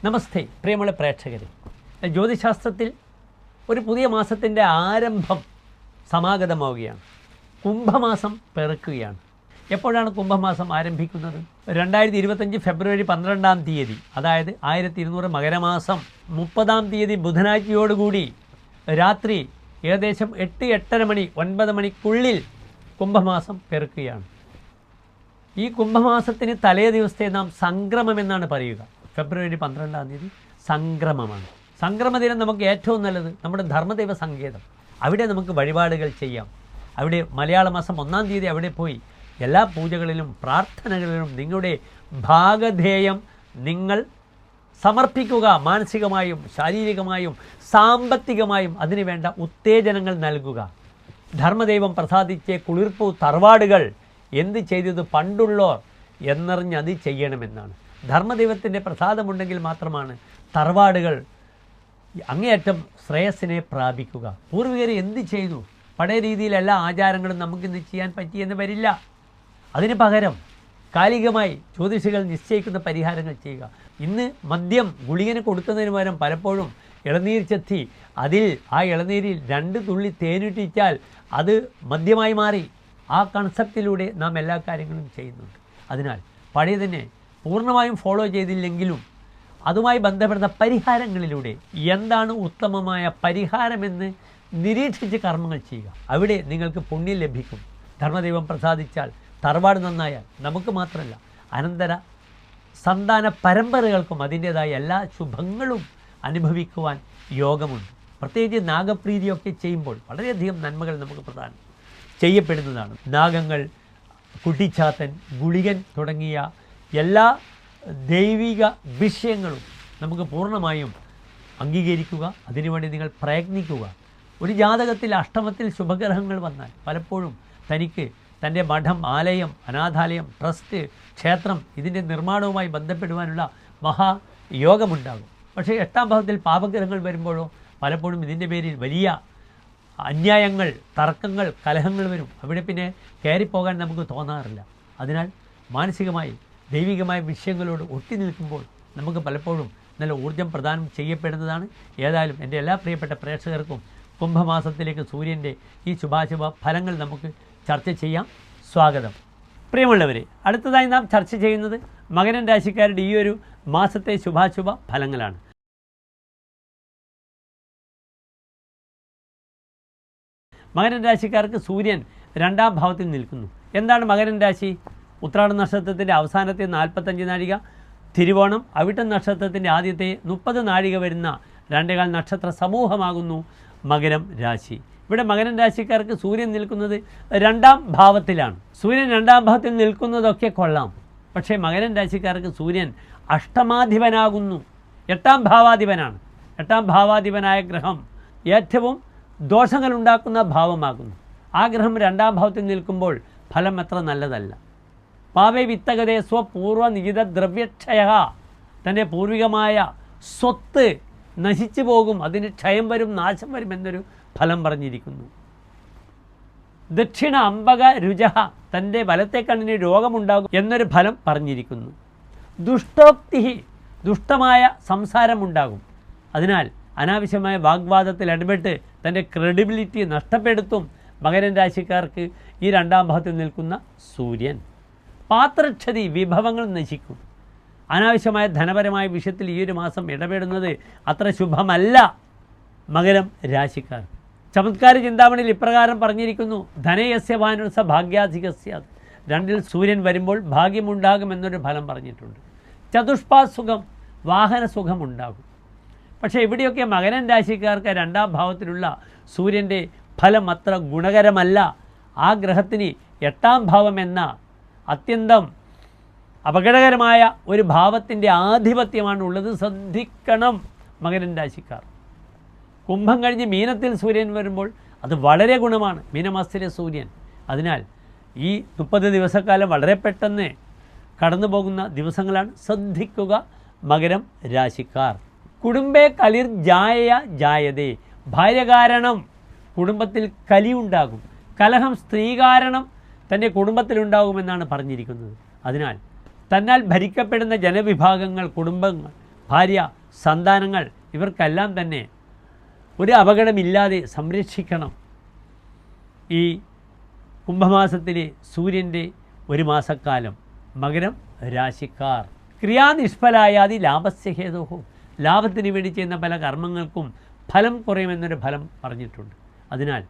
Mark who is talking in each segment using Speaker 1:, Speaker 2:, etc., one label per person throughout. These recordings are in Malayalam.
Speaker 1: നമസ്തേ പ്രിയമുള്ള പ്രേക്ഷകരെ, ജ്യോതിശാസ്ത്രത്തിൽ ഒരു പുതിയ മാസത്തിൻ്റെ ആരംഭം സമാഗതമാവുകയാണ്. കുംഭമാസം പിറക്കുകയാണ്. എപ്പോഴാണ് കുംഭമാസം ആരംഭിക്കുന്നത്? 2025 ഫെബ്രുവരി 12-ാം തീയതി, അതായത് 1200 മകരമാസം 30-ാം തീയതി ബുധനാഴ്ചയോടുകൂടി രാത്രി ഏകദേശം 8-8:30 മണി 9 മണിക്കുള്ളിൽ കുംഭമാസം പിറക്കുകയാണ്. ഈ കുംഭമാസത്തിന് തലേ ദിവസത്തെ നാം സംക്രമമെന്നാണ് പറയുക. ഫെബ്രുവരി 12-ാം തീയതി സംക്രമമാണ്. സംക്രമദിനം നമുക്ക് ഏറ്റവും നല്ലത് നമ്മുടെ ധർമ്മദൈവ സങ്കേതം. അവിടെ നമുക്ക് വഴിപാടുകൾ ചെയ്യാം. അവിടെ മലയാള മാസം 1-ാം തീയതി അവിടെ പോയി എല്ലാ പൂജകളിലും പ്രാർത്ഥനകളിലും നിങ്ങളുടെ ഭാഗധേയം നിങ്ങൾ സമർപ്പിക്കുക. മാനസികമായും ശാരീരികമായും സാമ്പത്തികമായും അതിനുവേണ്ട ഉത്തേജനങ്ങൾ നൽകുക. ധർമ്മദൈവം പ്രസാദിച്ച കുളിർപ്പൂ തറവാടുകൾ എന്ത് ചെയ്തത് പണ്ടുള്ളോർ എന്നറിഞ്ഞത് ചെയ്യണമെന്നാണ്. ധർമ്മദൈവത്തിൻ്റെ പ്രസാദമുണ്ടെങ്കിൽ മാത്രമാണ് തറവാടുകൾ അങ്ങേയറ്റം ശ്രേയസ്സിനെ പ്രാപിക്കുക. പൂർവികർ എന്ത് ചെയ്തു? പഴയ രീതിയിൽ എല്ലാ ആചാരങ്ങളും നമുക്കിന്ന് ചെയ്യാൻ പറ്റിയെന്ന് വരില്ല. അതിന് പകരം കാലികമായി ജ്യോതിഷികൾ നിശ്ചയിക്കുന്ന പരിഹാരങ്ങൾ ചെയ്യുക. ഇന്ന് മദ്യം ഗുളികന് കൊടുക്കുന്നതിന് പകരം പലപ്പോഴും ഇളനീർ ചെത്തി അതിൽ ആ ഇളനീരിൽ 2 തുള്ളി തേനിട്ടിച്ചാൽ അത് മദ്യമായി മാറി. ആ കൺസെപ്റ്റിലൂടെ നാം എല്ലാ കാര്യങ്ങളും ചെയ്യുന്നുണ്ട്. അതിനാൽ പഴയതിനെ പൂർണ്ണമായും ഫോളോ ചെയ്തില്ലെങ്കിലും അതുമായി ബന്ധപ്പെടുന്ന പരിഹാരങ്ങളിലൂടെ എന്താണ് ഉത്തമമായ പരിഹാരമെന്ന് നിരീക്ഷിച്ച് കർമ്മങ്ങൾ ചെയ്യുക. അവിടെ നിങ്ങൾക്ക് പുണ്യം ലഭിക്കും. ധർമ്മദൈവം പ്രസാദിച്ചാൽ, തറവാട് നന്നായാൽ നമുക്ക് മാത്രമല്ല അനന്തര സന്താന പരമ്പരകൾക്കും അതിൻ്റേതായ എല്ലാ ശുഭങ്ങളും അനുഭവിക്കുവാൻ യോഗമുണ്ട്. പ്രത്യേകിച്ച് നാഗപ്രീതിയൊക്കെ ചെയ്യുമ്പോൾ വളരെയധികം നന്മകൾ നമുക്ക് പ്രദാനം ചെയ്യപ്പെടുന്നതാണ്. നാഗങ്ങൾ, കുട്ടിച്ചാത്തൻ, ഗുളികൻ തുടങ്ങിയ എല്ലാ ദൈവിക വിഷയങ്ങളും നമുക്ക് പൂർണ്ണമായും അംഗീകരിക്കുക. അതിനുവേണ്ടി നിങ്ങൾ പ്രയത്നിക്കുക. ഒരു ജാതകത്തിൽ അഷ്ടമത്തിൽ ശുഭഗ്രഹങ്ങൾ വന്നാൽ പലപ്പോഴും തനിക്ക് തൻ്റെ മഠം, ആലയം, അനാഥാലയം, ട്രസ്റ്റ്, ക്ഷേത്രം ഇതിൻ്റെ നിർമ്മാണവുമായി ബന്ധപ്പെടുവാനുള്ള മഹായോഗമുണ്ടാകും. പക്ഷേ 8-ാം ഭാവത്തിൽ പാപഗ്രഹങ്ങൾ വരുമ്പോഴോ പലപ്പോഴും ഇതിൻ്റെ പേരിൽ വലിയ അന്യായങ്ങൾ, തർക്കങ്ങൾ, കലഹങ്ങൾ വരും. അവിടെ പിന്നെ കയറിപ്പോകാൻ നമുക്ക് തോന്നാറില്ല. അതിനാൽ മാനസികമായി ദൈവികമായ വിഷയങ്ങളോട് ഒട്ടി നിൽക്കുമ്പോൾ നമുക്ക് പലപ്പോഴും നല്ല ഊർജ്ജം പ്രദാനം ചെയ്യപ്പെടുന്നതാണ്. ഏതായാലും എൻ്റെ എല്ലാ പ്രിയപ്പെട്ട പ്രേക്ഷകർക്കും കുംഭമാസത്തിലേക്ക് സൂര്യൻ്റെ ഈ ശുഭാശുഭ ഫലങ്ങൾ നമുക്ക് ചർച്ച ചെയ്യാം. സ്വാഗതം. പ്രിയമുള്ളവരെ, അടുത്തതായി നാം ചർച്ച ചെയ്യുന്നത് മകരം രാശിക്കാരുടെ ഈ ഒരു മാസത്തെ ശുഭാശുഭ ഫലങ്ങളാണ്. മകരം രാശിക്കാർക്ക് സൂര്യൻ 2-ാം ഭാവത്തിൽ നിൽക്കുന്നു. എന്താണ് മകരം രാശി? ഉത്രാട നക്ഷത്രത്തിൻ്റെ അവസാനത്തെ 45 നാഴിക, തിരുവോണം, അവിട്ടം നക്ഷത്രത്തിൻ്റെ ആദ്യത്തെ 30 നാഴിക വരുന്ന 2.25 നക്ഷത്ര സമൂഹമാകുന്നു മകരം രാശി. ഇവിടെ മകരം രാശിക്കാർക്ക് സൂര്യൻ നിൽക്കുന്നത് 2-ാം ഭാവത്തിലാണ്. സൂര്യൻ 2-ാം ഭാവത്തിൽ നിൽക്കുന്നതൊക്കെ കൊള്ളാം. പക്ഷേ മകരം രാശിക്കാർക്ക് സൂര്യൻ അഷ്ടമാധിപനാകുന്നു. 8-ാം ഭാവാധിപനാണ്. 8-ാം ഭാവാധിപനായ ഗ്രഹം ഏറ്റവും ദോഷങ്ങളുണ്ടാക്കുന്ന ഭാവമാകുന്നു. ആ ഗ്രഹം 2-ാം ഭാവത്തിൽ നിൽക്കുമ്പോൾ ഫലം അത്ര നല്ലതല്ല. പാവേ വിത്തകതേ സ്വപൂർവ്വ നിഹിത ദ്രവ്യക്ഷയ, തൻ്റെ പൂർവികമായ സ്വത്ത് നശിച്ചു പോകും, അതിന് ക്ഷയം വരും, നാശം വരും എന്നൊരു ഫലം പറഞ്ഞിരിക്കുന്നു. ദക്ഷിണ അംബക രുചഹ, തൻ്റെ വലത്തെ കണ്ണിന് രോഗമുണ്ടാകും എന്നൊരു ഫലം പറഞ്ഞിരിക്കുന്നു. ദുഷ്ടോക്തി, ദുഷ്ടമായ സംസാരമുണ്ടാകും. അതിനാൽ അനാവശ്യമായ വാഗ്വാദത്തിൽ ഇടപെട്ട് തൻ്റെ ക്രെഡിബിലിറ്റി നഷ്ടപ്പെടുത്തും മകരം രാശിക്കാർക്ക് ഈ 2-ാം ഭാവത്തിൽ നിൽക്കുന്ന സൂര്യൻ. പാത്രക്ഷതി, വിഭവങ്ങൾ നശിക്കും. അനാവശ്യമായ ധനപരമായ വിഷയത്തിൽ ഈ ഒരു മാസം ഇടപെടുന്നത് അത്ര ശുഭമല്ല മകരം രാശിക്കാർ. ചമത്കാര ചിന്താമണിയിൽ ഇപ്രകാരം പറഞ്ഞിരിക്കുന്നു: ധനയസ്യ ഭാനുസ ഭാഗ്യാധികസ്യ, 2-ൽ സൂര്യൻ വരുമ്പോൾ ഭാഗ്യമുണ്ടാകുമെന്നൊരു ഫലം പറഞ്ഞിട്ടുണ്ട്. ചതുഷ്പാ സുഖം, വാഹന സുഖമുണ്ടാകും. പക്ഷേ ഇവിടെയൊക്കെ മകരം രാശിക്കാർക്ക് 2-ാം ഭാവത്തിലുള്ള സൂര്യൻ്റെ ഫലം അത്ര ഗുണകരമല്ല. ആ ഗ്രഹത്തിന് 8-ാം ഭാവം എന്ന അത്യന്തം അപകടകരമായ ഒരു ഭാവത്തിൻ്റെ ആധിപത്യമാണ് ഉള്ളത്. ശ്രദ്ധിക്കണം മകരം രാശിക്കാർ. കുംഭം കഴിഞ്ഞ് മീനത്തിൽ സൂര്യൻ വരുമ്പോൾ അത് വളരെ ഗുണമാണ്, മീനമാസത്തിലെ സൂര്യൻ. അതിനാൽ ഈ 30 ദിവസക്കാലം വളരെ പെട്ടെന്ന് കടന്നു പോകുന്ന ദിവസങ്ങളാണ്. ശ്രദ്ധിക്കുക മകരം രാശിക്കാർ. കുടുംബേ കലിർ ജായ ജായതേ, ഭാര്യ കാരണം കുടുംബത്തിൽ കലിയുണ്ടാകും. കലഹം സ്ത്രീ കാരണം തൻ്റെ കുടുംബത്തിലുണ്ടാകുമെന്നാണ് പറഞ്ഞിരിക്കുന്നത്. അതിനാൽ തന്നാൽ ഭരിക്കപ്പെടുന്ന ജനവിഭാഗങ്ങൾ, കുടുംബങ്ങൾ ഭാര്യ, സന്താനങ്ങൾ ഇവർക്കെല്ലാം തന്നെ ഒരു അപകടമില്ലാതെ സംരക്ഷിക്കണം. ഈ കുംഭമാസത്തിലെ സൂര്യൻ്റെ ഒരു മാസക്കാലം. മകരം രാശിക്കാർ ക്രിയാനിഷ്ഫലായാതി ലാഭസ്യ ഹേതുഹു, ലാഭത്തിന് വേണ്ടി ചെയ്യുന്ന പല കർമ്മങ്ങൾക്കും ഫലം കുറയുമെന്നൊരു ഫലം പറഞ്ഞിട്ടുണ്ട്. അതിനാൽ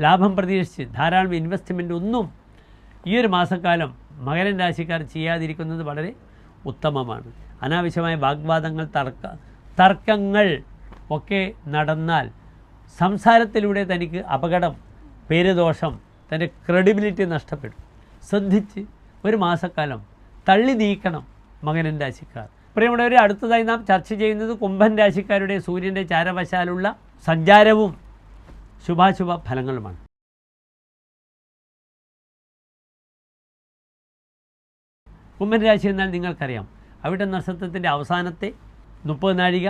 Speaker 1: ലാഭം പ്രതീക്ഷിച്ച് ധാരാളം ഇൻവെസ്റ്റ്മെൻ്റ് ഒന്നും ഈ ഒരു മാസക്കാലം മകരം രാശിക്കാർ ചെയ്യാതിരിക്കുന്നത് വളരെ ഉത്തമമാണ്. അനാവശ്യമായ വാഗ്വാദങ്ങൾ, തർക്കങ്ങൾ ഒക്കെ നടന്നാൽ സംസാരത്തിലൂടെ തനിക്ക് അപകടം, പേരുദോഷം, തൻ്റെ ക്രെഡിബിലിറ്റി നഷ്ടപ്പെടും. ശ്രദ്ധിച്ച് ഒരു മാസക്കാലം തള്ളി നീക്കണം മകരം രാശിക്കാർ. പ്രിയമുള്ളവരെ, അടുത്തതായി നാം ചർച്ച ചെയ്യുന്നത് കുംഭൻ രാശിക്കാരുടെ സൂര്യൻ്റെ ചാരവശാലുള്ള സഞ്ചാരവും ശുഭാശുഭ ഫലങ്ങളുമാണ്. കുംഭൻ രാശി എന്നാൽ നിങ്ങൾക്കറിയാം, അവിടെ നക്ഷത്രത്തിൻ്റെ അവസാനത്തെ 30 നാഴിക,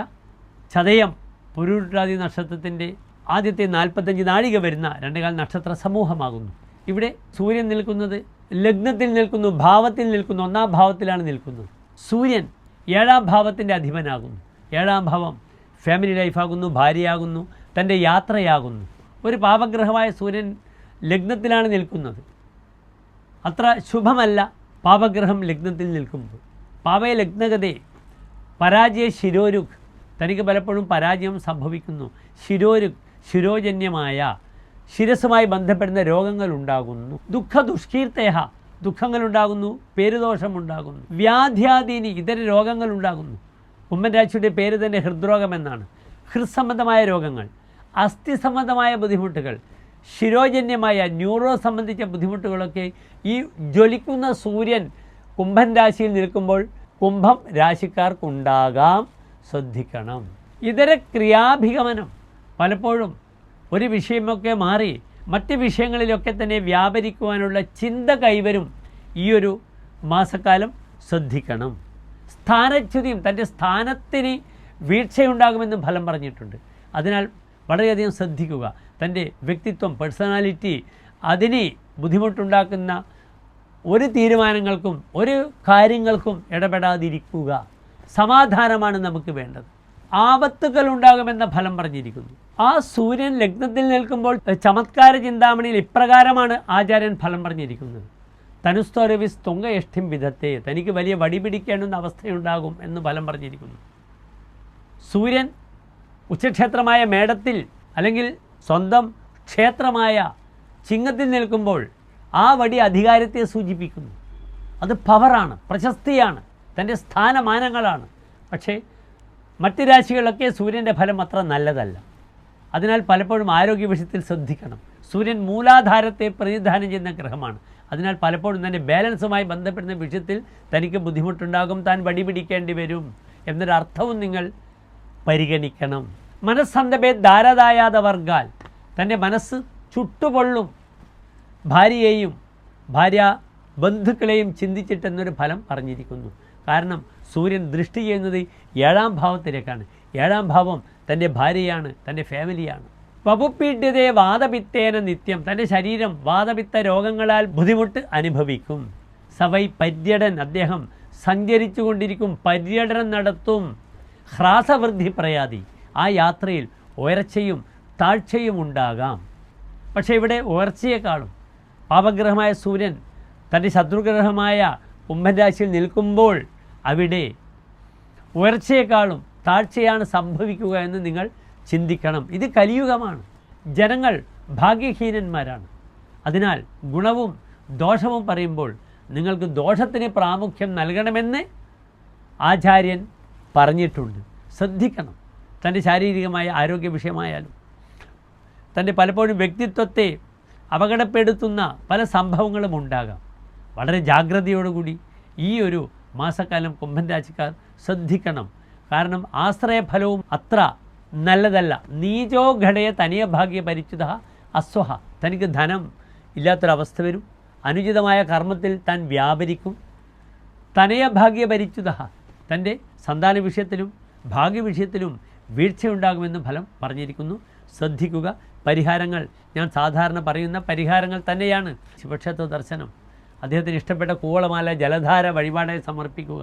Speaker 1: ചതയം പുരുരുട്ടാതി നക്ഷത്രത്തിൻ്റെ ആദ്യത്തെ 45 നാഴിക വരുന്ന 2 നക്ഷത്ര സമൂഹമാകുന്നു. ഇവിടെ സൂര്യൻ നിൽക്കുന്നത് ലഗ്നത്തിൽ നിൽക്കുന്നു, ഭാവത്തിൽ നിൽക്കുന്നു, 1-ാം ഭാവത്തിലാണ് നിൽക്കുന്നത്. സൂര്യൻ 7-ാം ഭാവത്തിൻ്റെ അധിപനാകുന്നു. 7-ാം ഭാവം ഫാമിലി ലൈഫാകുന്നു, ഭാര്യയാകുന്നു, തൻ്റെ യാത്രയാകുന്നു. ഒരു പാപഗ്രഹമായ സൂര്യൻ ലഗ്നത്തിലാണ് നിൽക്കുന്നത്. അത്ര ശുഭമല്ല പാപഗ്രഹം ലഗ്നത്തിൽ നിൽക്കുമ്പോൾ. പാപയ ലഗ്നഗതേ പരാജയ ശിരോരുഗ്, തനിക്ക് പലപ്പോഴും പരാജയം സംഭവിക്കുന്നു. ശിരോരുഗ്, ശിരോജന്യമായ ശിരസുമായി ബന്ധപ്പെടുന്ന രോഗങ്ങൾ ഉണ്ടാകുന്നു. ദുഃഖദുഷ്കീർത്തേഹ, ദുഃഖങ്ങളുണ്ടാകുന്നു, പേരുദോഷമുണ്ടാകുന്നു. വ്യാധ്യാദീനി, ഇതര രോഗങ്ങളുണ്ടാകുന്നു. കുംഭൻ രാശിയുടെ പേര് തന്നെ ഹൃദ്രോഗമെന്നാണ്. ഹൃദ് രോഗങ്ങൾ, അസ്ഥി സംബന്ധമായ ബുദ്ധിമുട്ടുകൾ, ശിരോജന്യമായ ന്യൂറോ സംബന്ധിച്ച ബുദ്ധിമുട്ടുകളൊക്കെ ഈ ജ്വലിക്കുന്ന സൂര്യൻ കുംഭൻ രാശിയിൽ നിൽക്കുമ്പോൾ കുംഭം രാശിക്കാർക്കുണ്ടാകാം. ശ്രദ്ധിക്കണം. ഇതര ക്രിയാഭിഗമനം, പലപ്പോഴും ഒരു വിഷയമൊക്കെ മാറി മറ്റ് വിഷയങ്ങളിലൊക്കെ തന്നെ വ്യാപരിക്കുവാനുള്ള ചിന്ത കൈവരും. ഈ ഒരു മാസക്കാലം ശ്രദ്ധിക്കണം. സ്ഥാനച്യുതിയും, തൻ്റെ സ്ഥാനത്തിന് വീഴ്ചയുണ്ടാകുമെന്നും ഫലം പറഞ്ഞിട്ടുണ്ട്. അതിനാൽ വളരെയധികം ശ്രദ്ധിക്കുക. തൻ്റെ വ്യക്തിത്വം, പേഴ്സണാലിറ്റി, അതിന് ബുദ്ധിമുട്ടുണ്ടാക്കുന്ന ഒരു തീരുമാനങ്ങൾക്കും ഒരു കാര്യങ്ങൾക്കും ഇടപെടാതിരിക്കുക. സമാധാനമാണ് നമുക്ക് വേണ്ടത്. ആപത്തുകൾ ഉണ്ടാകുമെന്ന ഫലം പറഞ്ഞിരിക്കുന്നു. ആ സൂര്യൻ ലഗ്നത്തിൽ നിൽക്കുമ്പോൾ ചമത്കാര ചിന്താമണിയിൽ ഇപ്രകാരമാണ് ആചാര്യൻ ഫലം പറഞ്ഞിരിക്കുന്നത്. തനുസ്തോരവിസ് തുങ്കയഷ്ഠിം വിധത്തെ, തനിക്ക് വലിയ വടി പിടിക്കേണ്ടുന്ന അവസ്ഥയുണ്ടാകും എന്ന് ഫലം പറഞ്ഞിരിക്കുന്നു. സൂര്യൻ ഉച്ചക്ഷേത്രമായ മേടത്തിൽ അല്ലെങ്കിൽ സ്വന്തം ക്ഷേത്രമായ ചിങ്ങത്തിൽ നിൽക്കുമ്പോൾ ആ വടി അധികാരത്തെ സൂചിപ്പിക്കുന്നു. അത് പവറാണ്, പ്രശസ്തിയാണ്, തൻ്റെ സ്ഥാനമാനങ്ങളാണ്. പക്ഷേ മറ്റ് രാശികളിലൊക്കെ സൂര്യൻ്റെ ഫലം അത്ര നല്ലതല്ല. അതിനാൽ പലപ്പോഴും ആരോഗ്യ വിഷയത്തിൽ ശ്രദ്ധിക്കണം. സൂര്യൻ മൂലാധാരത്തെ പ്രതിനിധാനം ചെയ്യുന്ന ഗ്രഹമാണ്. അതിനാൽ പലപ്പോഴും തന്നെ ബാലൻസുമായി ബന്ധപ്പെടുന്ന വിഷയത്തിൽ തനിക്ക് ബുദ്ധിമുട്ടുണ്ടാകും, താൻ വടി പിടിക്കേണ്ടി വരും എന്നൊരർത്ഥവും നിങ്ങൾ പരിഗണിക്കണം. മനസ്സന്തഭേ ധാരതായാതവർഗാൽ, തൻ്റെ മനസ്സ് ചുട്ടുപൊള്ളും ഭാര്യയെയും ഭാര്യ ബന്ധുക്കളെയും ചിന്തിച്ചിട്ടെന്നൊരു ഫലം പറഞ്ഞിരിക്കുന്നു. കാരണം സൂര്യൻ ദൃഷ്ടി ചെയ്യുന്നത് 7-ാം ഭാവത്തിലേക്കാണ്. 7-ാം ഭാവം തൻ്റെ ഭാര്യയാണ്, തൻ്റെ ഫാമിലിയാണ്. വപുപീഡ്യതേ വാദപിത്തേന നിത്യം, തൻ്റെ ശരീരം വാദപിത്ത രോഗങ്ങളാൽ ബുദ്ധിമുട്ട് അനുഭവിക്കും. സവൈ പര്യടൻ, അദ്ദേഹം സഞ്ചരിച്ചു കൊണ്ടിരിക്കും, പര്യടനം നടത്തും. ഹ്രാസവൃദ്ധി പ്രയാതി, ആ യാത്രയിൽ ഉയർച്ചയും താഴ്ചയും ഉണ്ടാകാം. പക്ഷേ ഇവിടെ ഉയർച്ചയെക്കാളും പാപഗ്രഹമായ സൂര്യൻ തൻ്റെ ശത്രുഗ്രഹമായ കുംഭൻ രാശിയിൽ നിൽക്കുമ്പോൾ അവിടെ ഉയർച്ചയെക്കാളും താഴ്ചയാണ് സംഭവിക്കുക എന്ന് നിങ്ങൾ ചിന്തിക്കണം. ഇത് കലിയുഗമാണ്. ജനങ്ങൾ ഭാഗ്യഹീനന്മാരാണ്. അതിനാൽ ഗുണവും ദോഷവും പറയുമ്പോൾ നിങ്ങൾക്ക് ദോഷത്തിന് പ്രാമുഖ്യം നൽകണമെന്ന് ആചാര്യൻ പറഞ്ഞിട്ടുണ്ട്. ശ്രദ്ധിക്കണം. തൻ്റെ ശാരീരികമായ ആരോഗ്യ വിഷയമായാലും തൻ്റെ പലപ്പോഴും വ്യക്തിത്വത്തെ അപകടപ്പെടുത്തുന്ന പല സംഭവങ്ങളും ഉണ്ടാകാം. വളരെ ജാഗ്രതയോടുകൂടി ഈ ഒരു മാസക്കാലം കുംഭൻ രാശിക്കാർ ശ്രദ്ധിക്കണം. കാരണം ആശ്രയഫലവും അത്ര നല്ലതല്ല. നീചോ ഘടയ തനിയ ഭാഗ്യ പരിച്യുത അസ്വഹ, തനിക്ക് ധനം ഇല്ലാത്തൊരവസ്ഥ വരും. അനുചിതമായ കർമ്മത്തിൽ താൻ വ്യാപരിക്കും. തനയ ഭാഗ്യ പരിച്യുത, തൻ്റെ സന്താന വിഷയത്തിലും ഭാഗ്യവിഷയത്തിലും വീഴ്ചയുണ്ടാകുമെന്ന് ഫലം പറഞ്ഞിരിക്കുന്നു. ശ്രദ്ധിക്കുക. പരിഹാരങ്ങൾ ഞാൻ സാധാരണ പറയുന്ന പരിഹാരങ്ങൾ തന്നെയാണ്. ശിവക്ഷേത്ര ദർശനം, അദ്ദേഹത്തിന് ഇഷ്ടപ്പെട്ട കൂവളമാല ജലധാര വഴിപാടായി സമർപ്പിക്കുക.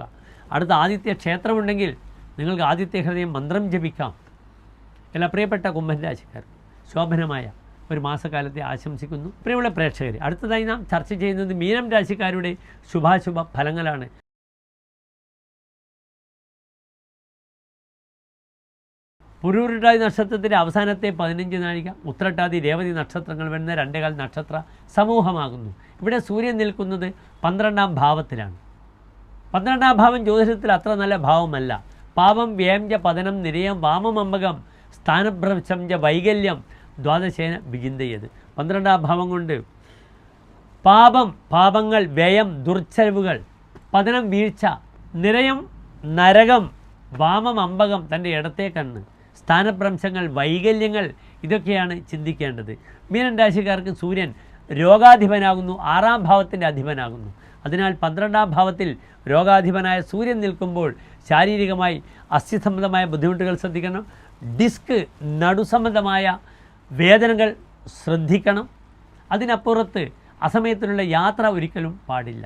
Speaker 1: അടുത്ത ആദിത്യ ക്ഷേത്രമുണ്ടെങ്കിൽ നിങ്ങൾക്ക് ആദിത്യ ഹൃദയം മന്ത്രം ജപിക്കാം. എല്ലാ പ്രിയപ്പെട്ട കുംഭൻ രാശിക്കാർക്ക് ശോഭനമായ ഒരു മാസക്കാലത്തെ ആശംസിക്കുന്നു. പ്രിയമുള്ള പ്രേക്ഷകർ, അടുത്തതായി നാം ചർച്ച ചെയ്യുന്നത് മീനം രാശിക്കാരുടെ ശുഭാശുഭ ഫലങ്ങളാണ്. പുരൂരുട്ടാതി നക്ഷത്രത്തിൻ്റെ അവസാനത്തെ 15 നാഴിക ഉത്രട്ടാതി രേവതി നക്ഷത്രങ്ങൾ വരുന്ന 2 നക്ഷത്ര സമൂഹമാകുന്നു. ഇവിടെ സൂര്യൻ നിൽക്കുന്നത് 12ാം ഭാവത്തിലാണ്. 12ാം ഭാവം ജ്യോതിഷത്തിൽ അത്ര നല്ല ഭാവമല്ല. പാപം വ്യയം ച പതനം നിരയം വാമം അമ്പകം സ്ഥാനഭ്രംശം ച വൈകല്യം ദ്വാദശേന വിചിന്തയത്. 12ാം ഭാവം കൊണ്ട് പാപങ്ങൾ, വ്യയം, ദുർച്ചെലവുകൾ, പതനം, വീഴ്ച, നിരയം, നരകം, വാമം അമ്പകം തൻ്റെ ഇടത്തെ കണ്ണ്, സ്ഥാനഭ്രംശങ്ങൾ, വൈകല്യങ്ങൾ, ഇതൊക്കെയാണ് ചിന്തിക്കേണ്ടത്. മീനൻ രാശിക്കാർക്ക് സൂര്യൻ രോഗാധിപനാകുന്നു, 6ാം ഭാവത്തിൻ്റെ അധിപനാകുന്നു. അതിനാൽ 12ാം ഭാവത്തിൽ രോഗാധിപനായ സൂര്യൻ നിൽക്കുമ്പോൾ ശാരീരികമായി അസ്ഥിസംബന്ധമായ ബുദ്ധിമുട്ടുകൾ ശ്രദ്ധിക്കണം. ഡിസ്ക്, നടുസംബന്ധമായ വേദനകൾ ശ്രദ്ധിക്കണം. അതിനപ്പുറത്ത് അസമയത്തിലുള്ള യാത്ര ഒരിക്കലും പാടില്ല.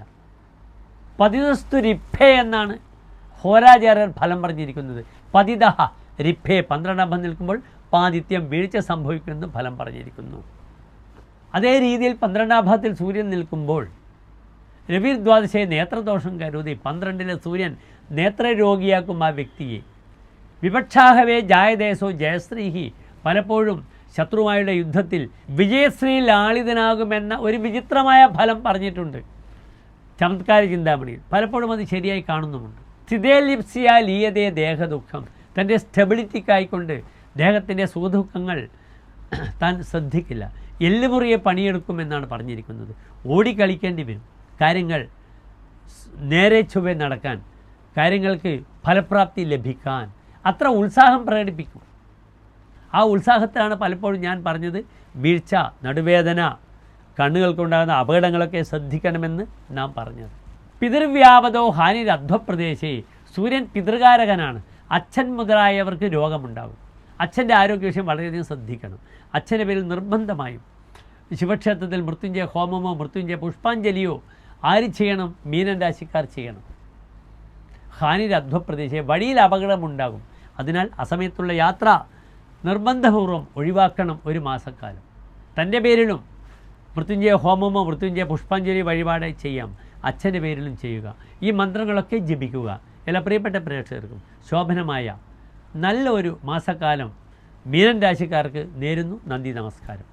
Speaker 1: പതിതസ്തു റിപ്പേ എന്നാണ് ഹോരാചാര്യർ ഫലം പറഞ്ഞിരിക്കുന്നത്. പതിതഹ റിപ്പേ, 12ാം ഭാവം നിൽക്കുമ്പോൾ പാതിത്യം, വീഴ്ച സംഭവിക്കുമെന്ന് ഫലം പറഞ്ഞിരിക്കുന്നു. അതേ രീതിയിൽ 12ാം ഭാവത്തിൽ സൂര്യൻ നിൽക്കുമ്പോൾ രവിർദ്വാദശയെ നേത്രദോഷം കരുതി 12ലെ സൂര്യൻ നേത്രരോഗിയാക്കും ആ വ്യക്തിയെ. വിപക്ഷാഹവേ ജായദേശോ ജയശ്രീഹി, പലപ്പോഴും ശത്രുവായുള്ള യുദ്ധത്തിൽ വിജയശ്രീ ലാളിതനാകുമെന്ന ഒരു വിചിത്രമായ ഫലം പറഞ്ഞിട്ടുണ്ട് ചമത്കാര ചിന്താമണിയിൽ. പലപ്പോഴും അത് ശരിയായി കാണുന്നുമുണ്ട്. സ്ഥിതേലിപ്സിയ ലീയതേ ദേഹദുഃഖം, തൻ്റെ സ്റ്റെബിലിറ്റിക്കായിക്കൊണ്ട് ദേഹത്തിൻ്റെ സുഖദുഃഖങ്ങൾ താൻ ശ്രദ്ധിക്കില്ല. എല്ലുമുറിയെ പണിയെടുക്കുമെന്നാണ് പറഞ്ഞിരിക്കുന്നത്. ഓടിക്കളിക്കേണ്ടി വരും. കാര്യങ്ങൾ നേരെ ചൊവ്വേ നടക്കാൻ, കാര്യങ്ങൾക്ക് ഫലപ്രാപ്തി ലഭിക്കാൻ അത്ര ഉത്സാഹം പ്രകടിപ്പിക്കും. ആ ഉത്സാഹത്തിലാണ് പലപ്പോഴും ഞാൻ പറഞ്ഞത് വീഴ്ച, നടുവേദന, കണ്ണുകൾക്കുണ്ടാകുന്ന അപകടങ്ങളൊക്കെ ശ്രദ്ധിക്കണമെന്ന് നാം പറഞ്ഞത്. പിതൃവ്യാപതോ ഹാനിരധ്വപ്രദേശേ, സൂര്യൻ പിതൃകാരകനാണ്. അച്ഛൻ മുതലായവർക്ക് രോഗമുണ്ടാകും. അച്ഛൻ്റെ ആരോഗ്യവിഷയം വളരെയധികം ശ്രദ്ധിക്കണം. അച്ഛൻ്റെ പേരിൽ നിർബന്ധമായും ശിവക്ഷേത്രത്തിൽ മൃത്യുഞ്ജയ ഹോമമോ മൃത്യുഞ്ജയ പുഷ്പാഞ്ജലിയോ ആര് ചെയ്യണം? മീനൻ രാശിക്കാർ ചെയ്യണം. ഹാനിരധ്വപ്രദേശേ, വഴിയിൽ അപകടമുണ്ടാകും. അതിനാൽ അസമയത്തുള്ള യാത്ര നിർബന്ധപൂർവ്വം ഒഴിവാക്കണം. ഒരു മാസക്കാലം തൻ്റെ പേരിലും മൃത്യുഞ്ജയ ഹോമമോ മൃത്യുഞ്ജയ പുഷ്പാഞ്ജലി വഴിപാട് ചെയ്യാം. അച്ഛൻ്റെ പേരിലും ചെയ്യുക. ഈ മന്ത്രങ്ങളൊക്കെ ജപിക്കുക. എല്ലാ പ്രിയപ്പെട്ട പ്രേക്ഷകർക്കും ശോഭനമായ നല്ല ഒരു മാസക്കാലം മീനൻ രാശിക്കാർക്ക് നേരുന്നു. നന്ദി, നമസ്കാരം.